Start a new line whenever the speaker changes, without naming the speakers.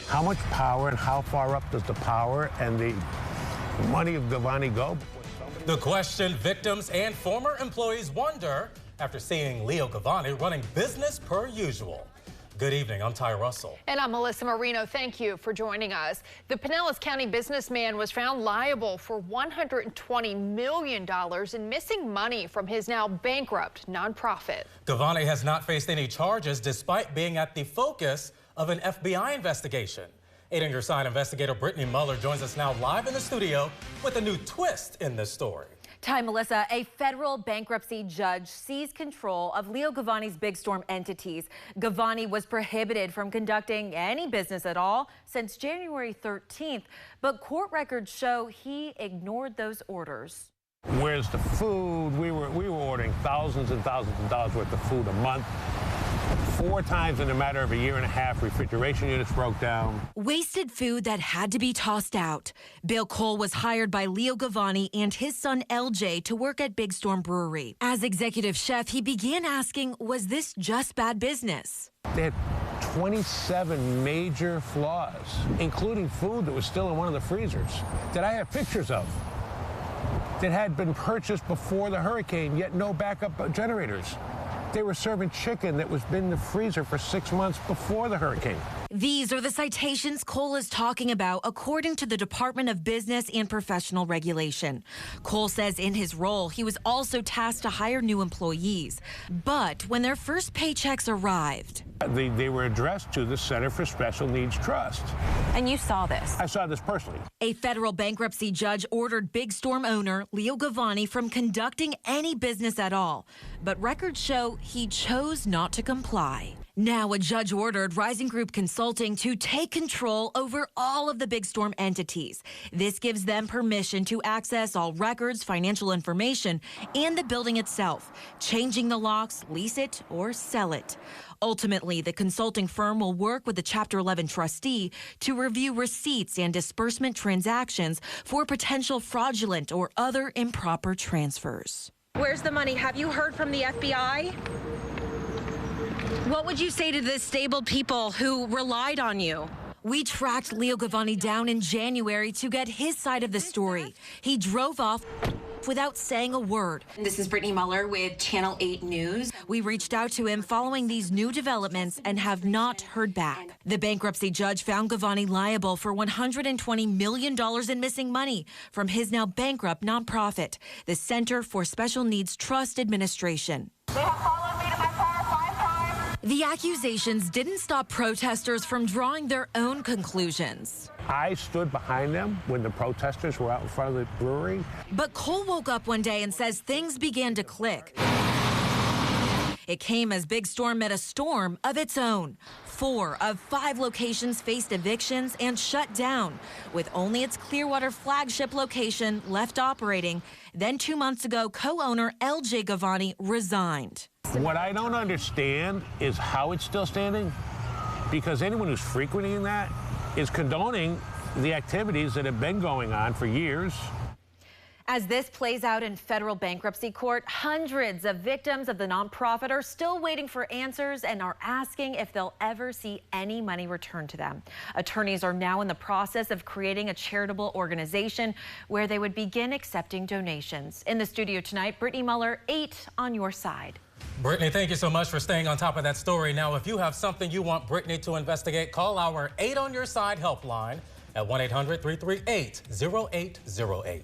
How much power and how far up does the power and the money of Govoni go?
The question victims and former employees wonder after seeing Leo Govoni running business per usual. Good evening, I'm Ty Russell.
And I'm Melissa Marino. Thank you for joining us. The Pinellas County businessman was found liable for $120 million in missing money from his now bankrupt nonprofit.
Govoni has not faced any charges despite being at the focus of an FBI investigation. 8 on your side investigator Brittany Muller joins us now live in the studio with a new twist in this story.
Ty, Melissa, a federal bankruptcy judge seized control of Leo Govoni's Big Storm entities. Govoni was prohibited from conducting any business at all since January 13th, but court records show he ignored those orders.
Where's the food? We were ordering thousands and thousands of dollars worth of food a month. 4 times in a matter of a year and a half, refrigeration units broke down.
Wasted food that had to be tossed out. Bill Cole was hired by Leo Govoni and his son LJ to work at Big Storm Brewery. As executive chef, he began asking, was this just bad business?
They had 27 major flaws, including food that was still in one of the freezers that I have pictures of that had been purchased before the hurricane, yet no backup generators. They were serving chicken that was been in the freezer for 6 months before the hurricane.
These are the citations Cole is talking about, according to the Department of Business and Professional Regulation. Cole says in his role, he was also tasked to hire new employees. But when their first paychecks arrived,
They were addressed to the Center for Special Needs Trust.
And you saw this?
I saw this personally.
A federal bankruptcy judge ordered Big Storm owner Leo Govoni from conducting any business at all. But records show he chose not to comply. Now a judge ordered Rising Group Consulting to take control over all of the Big Storm entities. This gives them permission to access all records, financial information, and the building itself, changing the locks, lease it, or sell it. Ultimately, the consulting firm will work with the Chapter 11 trustee to review receipts and disbursement transactions for potential fraudulent or other improper transfers.
Where's the money? Have you heard from the FBI? What would you say to the disabled people who relied on you?
We tracked Leo Govoni down in January to get his side of the story. He drove off without saying a word.
This is Brittany Muller with Channel 8 News.
We reached out to him following these new developments and have not heard back. The bankruptcy judge found Govoni liable for $120 million in missing money from his now bankrupt nonprofit, the Center for Special Needs Trust Administration.
They have followed me to my car 5 times.
The accusations didn't stop protesters from drawing their own conclusions.
I stood behind them when the protesters were out in front of the brewery.
But Cole woke up one day and says things began to click. It came as Big Storm met a storm of its own. 4 of 5 locations faced evictions and shut down, with only its Clearwater flagship location left operating. Then 2 months ago, co-owner LJ Govoni resigned.
What I don't understand is how it's still standing, because anyone who's frequenting that is condoning the activities that have been going on for years.
As this plays out in federal bankruptcy court, hundreds of victims of the nonprofit are still waiting for answers and are asking if they'll ever see any money returned to them. Attorneys are now in the process of creating a charitable organization where they would begin accepting donations. In the studio tonight, Brittany Muller, 8 on your side.
Brittany, thank you so much for staying on top of that story. Now, if you have something you want Brittany to investigate, call our 8 on your side helpline at 1-800-338-0808.